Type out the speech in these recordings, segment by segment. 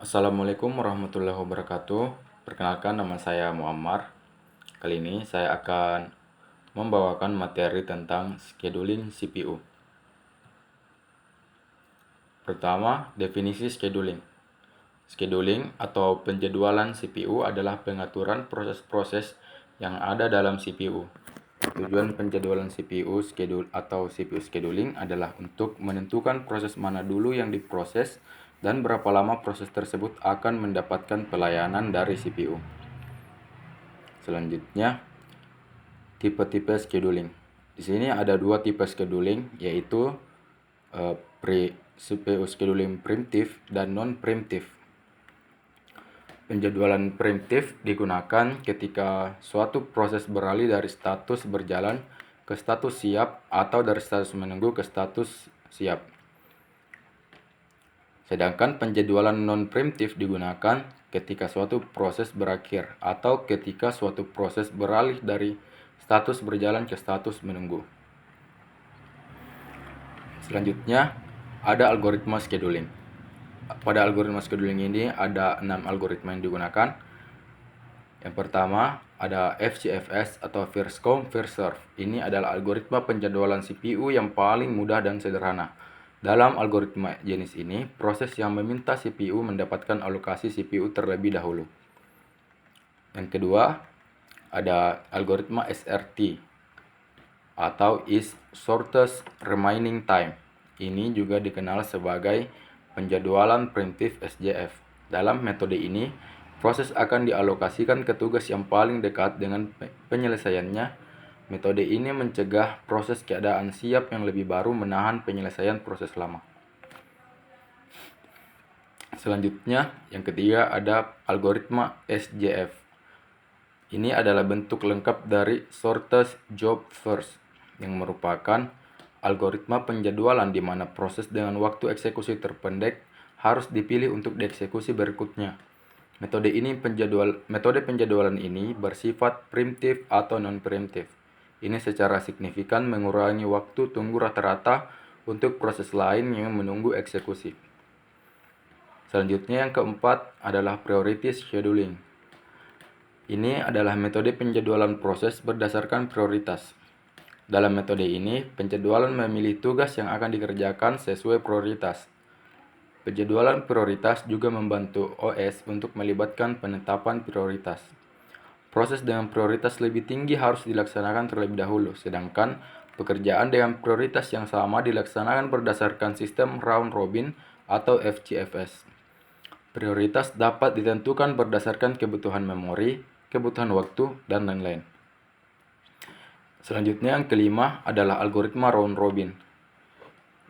Assalamualaikum warahmatullahi wabarakatuh. Perkenalkan, nama saya Muammar. Kali ini saya akan membawakan materi tentang scheduling CPU. Pertama, definisi scheduling. Scheduling atau penjadwalan CPU adalah pengaturan proses-proses yang ada dalam CPU. Tujuan penjadwalan CPU schedule atau CPU scheduling adalah untuk menentukan proses mana dulu yang diproses dan berapa lama proses tersebut akan mendapatkan pelayanan dari CPU. Selanjutnya, tipe-tipe scheduling. Di sini ada dua tipe scheduling, yaitu CPU scheduling preemptive dan non-preemptive. Penjadwalan preemptif digunakan ketika suatu proses beralih dari status berjalan ke status siap atau dari status menunggu ke status siap. Sedangkan penjadwalan non-preemptif digunakan ketika suatu proses berakhir atau ketika suatu proses beralih dari status berjalan ke status menunggu. Selanjutnya, ada algoritma scheduling. Pada algoritma scheduling ini ada 6 algoritma yang digunakan. Yang pertama ada FCFS atau First Come First Serve. Ini adalah algoritma penjadwalan CPU yang paling mudah dan sederhana. Dalam algoritma jenis ini, proses yang meminta CPU mendapatkan alokasi CPU terlebih dahulu. Yang kedua, ada algoritma SRT atau is shortest remaining time. Ini juga dikenal sebagai penjadwalan preemptif SJF. Dalam metode ini, proses akan dialokasikan ke tugas yang paling dekat dengan penyelesaiannya. Metode ini mencegah proses keadaan siap yang lebih baru menahan penyelesaian proses lama. Selanjutnya, yang ketiga ada algoritma SJF. Ini adalah bentuk lengkap dari shortest job first, yang merupakan algoritma penjadwalan di mana proses dengan waktu eksekusi terpendek harus dipilih untuk dieksekusi berikutnya. Metode penjadwalan ini bersifat preemptif atau non-preemptif. Ini secara signifikan mengurangi waktu tunggu rata-rata untuk proses lain yang menunggu eksekusi. Selanjutnya yang keempat adalah priority scheduling. Ini adalah metode penjadwalan proses berdasarkan prioritas. Dalam metode ini, penjadwalan memilih tugas yang akan dikerjakan sesuai prioritas. Penjadwalan prioritas juga membantu OS untuk melibatkan penetapan prioritas. Proses dengan prioritas lebih tinggi harus dilaksanakan terlebih dahulu, sedangkan pekerjaan dengan prioritas yang sama dilaksanakan berdasarkan sistem round robin atau FCFS. Prioritas dapat ditentukan berdasarkan kebutuhan memori, kebutuhan waktu, dan lain-lain. Selanjutnya yang kelima adalah algoritma round robin.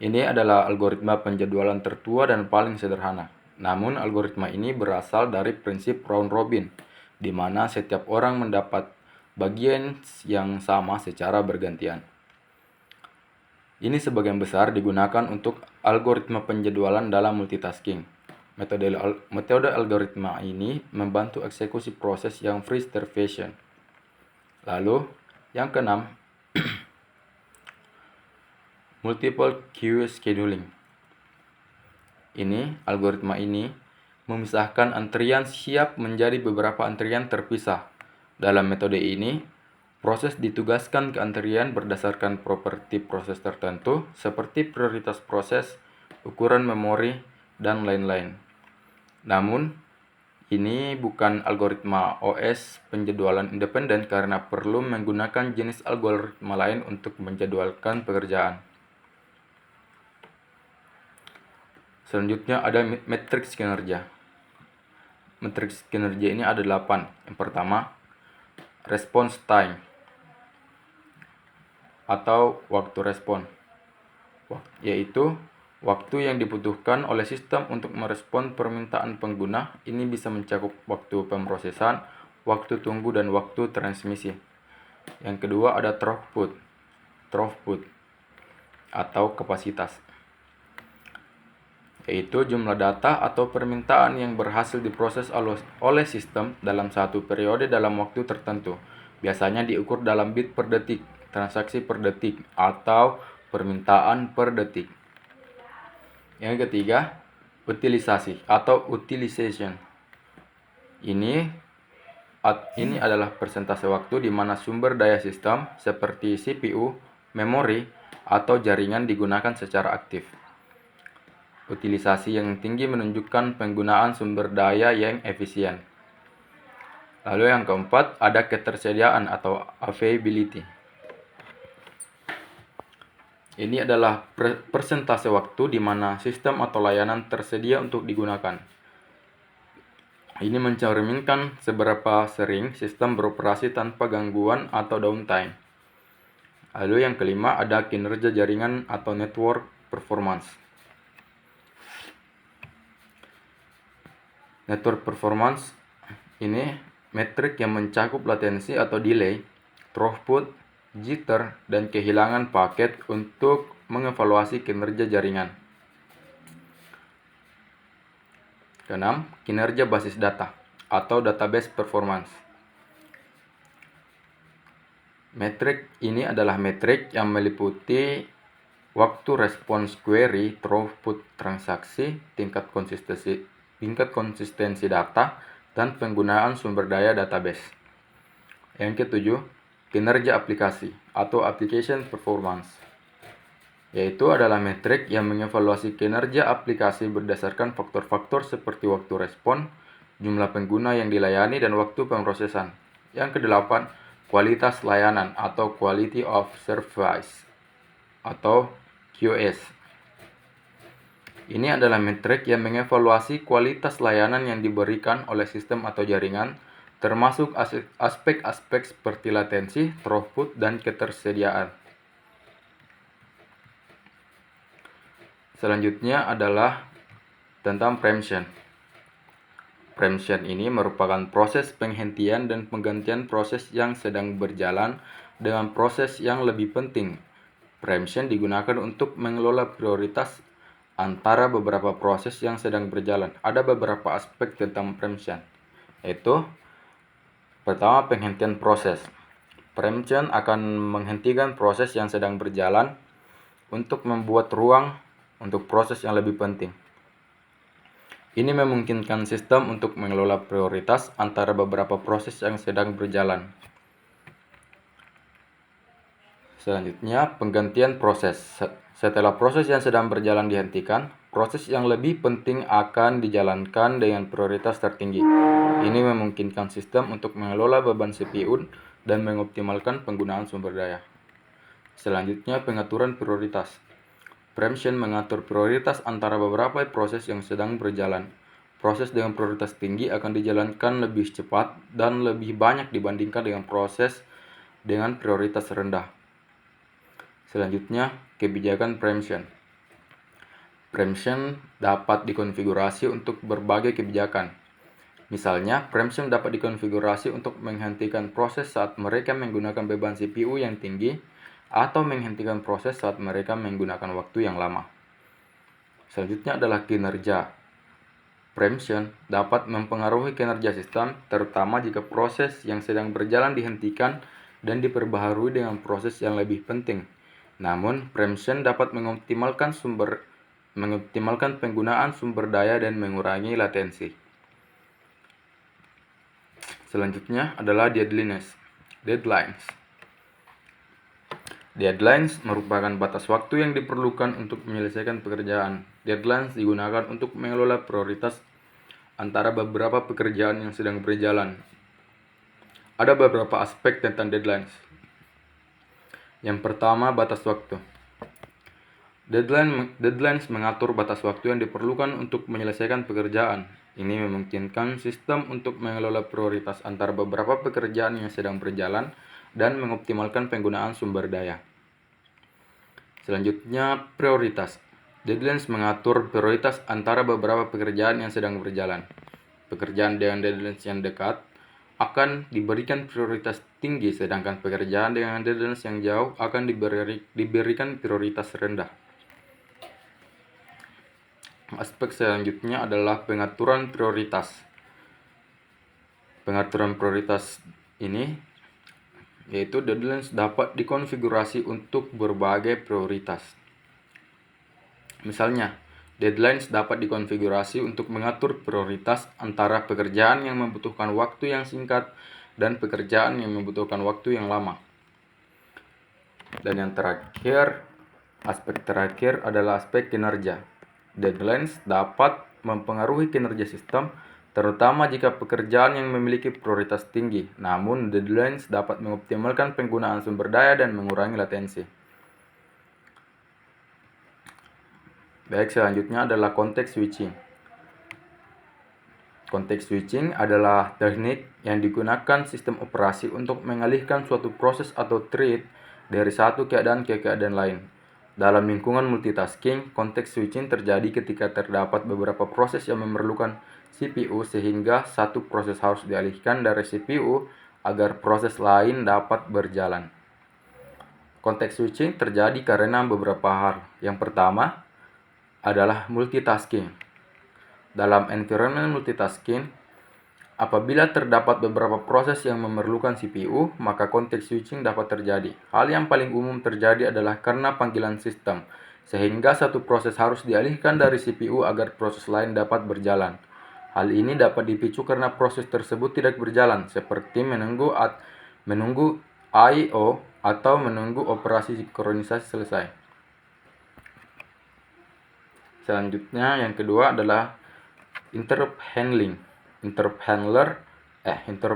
Ini adalah algoritma penjadwalan tertua dan paling sederhana. Namun algoritma ini berasal dari prinsip round robin, di mana setiap orang mendapat bagian yang sama secara bergantian. Ini sebagian besar digunakan untuk algoritma penjadwalan dalam multitasking. Metode algoritma ini membantu eksekusi proses yang free starvation. Lalu, yang keenam, multiple queue scheduling. Algoritma ini memisahkan antrian siap menjadi beberapa antrian terpisah. Dalam metode ini, proses ditugaskan ke antrian berdasarkan properti proses tertentu seperti prioritas proses, ukuran memori, dan lain-lain. Namun, ini bukan algoritma OS penjadwalan independen karena perlu menggunakan jenis algoritma lain untuk menjadwalkan pekerjaan. Selanjutnya ada matriks kinerja. Matriks kinerja ini ada 8. Yang pertama, response time atau waktu respon, yaitu waktu yang dibutuhkan oleh sistem untuk merespon permintaan pengguna. Ini bisa mencakup waktu pemrosesan, waktu tunggu, dan waktu transmisi. Yang kedua ada throughput atau kapasitas, yaitu jumlah data atau permintaan yang berhasil diproses oleh sistem dalam satu periode dalam waktu tertentu. Biasanya diukur dalam bit per detik, transaksi per detik, atau permintaan per detik. Yang ketiga Utilisasi atau utilization. Ini adalah persentase waktu di mana sumber daya sistem seperti CPU, memori, atau jaringan digunakan secara aktif. Utilisasi yang tinggi menunjukkan penggunaan sumber daya yang efisien. Lalu yang keempat, ada ketersediaan atau availability. Ini adalah persentase waktu di mana sistem atau layanan tersedia untuk digunakan. Ini mencerminkan seberapa sering sistem beroperasi tanpa gangguan atau downtime. Lalu yang kelima, ada kinerja jaringan atau network performance. Network performance ini metrik yang mencakup latensi atau delay, throughput, jitter, dan kehilangan paket untuk mengevaluasi kinerja jaringan. Keenam, kinerja basis data atau database performance. Metrik ini adalah metrik yang meliputi waktu respons query, throughput transaksi, tingkat konsistensi data, dan penggunaan sumber daya database. Yang ketujuh, kinerja aplikasi atau application performance, yaitu adalah metrik yang mengevaluasi kinerja aplikasi berdasarkan faktor-faktor seperti waktu respon, jumlah pengguna yang dilayani, dan waktu pemrosesan. Yang kedelapan, kualitas layanan atau quality of service atau QoS. Ini adalah metrik yang mengevaluasi kualitas layanan yang diberikan oleh sistem atau jaringan, termasuk aspek-aspek seperti latensi, throughput, dan ketersediaan. Selanjutnya adalah tentang preemption. Preemption ini merupakan proses penghentian dan penggantian proses yang sedang berjalan dengan proses yang lebih penting. Preemption digunakan untuk mengelola prioritas antara beberapa proses yang sedang berjalan. Ada beberapa aspek tentang preemption, yaitu pertama, penghentian proses. Preemption akan menghentikan proses yang sedang berjalan untuk membuat ruang untuk proses yang lebih penting. Ini memungkinkan sistem untuk mengelola prioritas antara beberapa proses yang sedang berjalan. Selanjutnya, penggantian proses. Setelah proses yang sedang berjalan dihentikan, proses yang lebih penting akan dijalankan dengan prioritas tertinggi. Ini memungkinkan sistem untuk mengelola beban CPU dan mengoptimalkan penggunaan sumber daya. Selanjutnya, pengaturan prioritas. Preemption mengatur prioritas antara beberapa proses yang sedang berjalan. Proses dengan prioritas tinggi akan dijalankan lebih cepat dan lebih banyak dibandingkan dengan proses dengan prioritas rendah. Selanjutnya, kebijakan preemption. Preemption dapat dikonfigurasi untuk berbagai kebijakan. Misalnya, preemption dapat dikonfigurasi untuk menghentikan proses saat mereka menggunakan beban CPU yang tinggi, atau menghentikan proses saat mereka menggunakan waktu yang lama. Selanjutnya adalah kinerja. Preemption dapat mempengaruhi kinerja sistem, terutama jika proses yang sedang berjalan dihentikan dan diperbaharui dengan proses yang lebih penting. Namun, preemption dapat mengoptimalkan penggunaan sumber daya dan mengurangi latensi. Selanjutnya adalah deadlines. Deadlines merupakan batas waktu yang diperlukan untuk menyelesaikan pekerjaan. Deadlines digunakan untuk mengelola prioritas antara beberapa pekerjaan yang sedang berjalan. Ada beberapa aspek tentang deadlines. Yang pertama, batas waktu. Deadlines mengatur batas waktu yang diperlukan untuk menyelesaikan pekerjaan. Ini memungkinkan sistem untuk mengelola prioritas antara beberapa pekerjaan yang sedang berjalan dan mengoptimalkan penggunaan sumber daya. Selanjutnya, prioritas. Deadlines mengatur prioritas antara beberapa pekerjaan yang sedang berjalan. Pekerjaan dengan deadlines yang dekat akan diberikan prioritas tinggi, sedangkan pekerjaan dengan deadlines yang jauh akan diberikan prioritas rendah. Aspek selanjutnya adalah pengaturan prioritas. Pengaturan prioritas ini yaitu deadlines dapat dikonfigurasi untuk berbagai prioritas. Misalnya, Deadlines dapat dikonfigurasi untuk mengatur prioritas antara pekerjaan yang membutuhkan waktu yang singkat dan pekerjaan yang membutuhkan waktu yang lama. Dan yang terakhir, aspek terakhir adalah aspek kinerja. Deadlines dapat mempengaruhi kinerja sistem, terutama jika pekerjaan yang memiliki prioritas tinggi. Namun, deadlines dapat mengoptimalkan penggunaan sumber daya dan mengurangi latensi. Baik, selanjutnya adalah konteks switching. Konteks switching adalah teknik yang digunakan sistem operasi untuk mengalihkan suatu proses atau thread dari satu keadaan ke keadaan lain. Dalam lingkungan multitasking, konteks switching terjadi ketika terdapat beberapa proses yang memerlukan CPU sehingga satu proses harus dialihkan dari CPU agar proses lain dapat berjalan. Konteks switching terjadi karena beberapa hal. Yang pertama adalah multitasking. Dalam environment multitasking, apabila terdapat beberapa proses yang memerlukan CPU, maka konteks switching dapat terjadi. Hal yang paling umum terjadi adalah karena panggilan sistem, sehingga satu proses harus dialihkan dari CPU agar proses lain dapat berjalan. Hal ini dapat dipicu karena proses tersebut tidak berjalan, seperti menunggu I/O atau menunggu operasi sinkronisasi selesai. Selanjutnya yang kedua adalah interrupt handling. Interrupt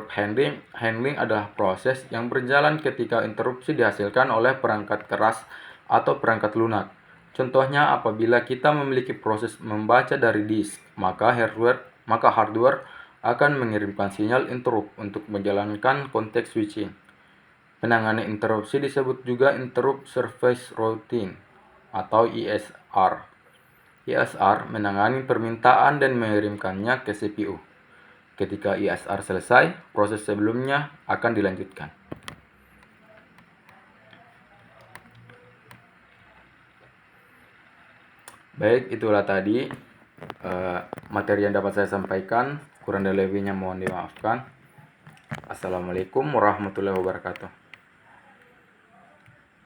handling adalah proses yang berjalan ketika interupsi dihasilkan oleh perangkat keras atau perangkat lunak. Contohnya, apabila kita memiliki proses membaca dari disk, maka hardware akan mengirimkan sinyal interrupt untuk menjalankan konteks switching. Penanganan interupsi disebut juga interrupt service routine atau ISR. ISR menangani permintaan dan mengirimkannya ke CPU. Ketika ISR selesai, proses sebelumnya akan dilanjutkan. Baik, itulah tadi materi yang dapat saya sampaikan. Kurang dan lebihnya mohon dimaafkan. Assalamualaikum warahmatullahi wabarakatuh.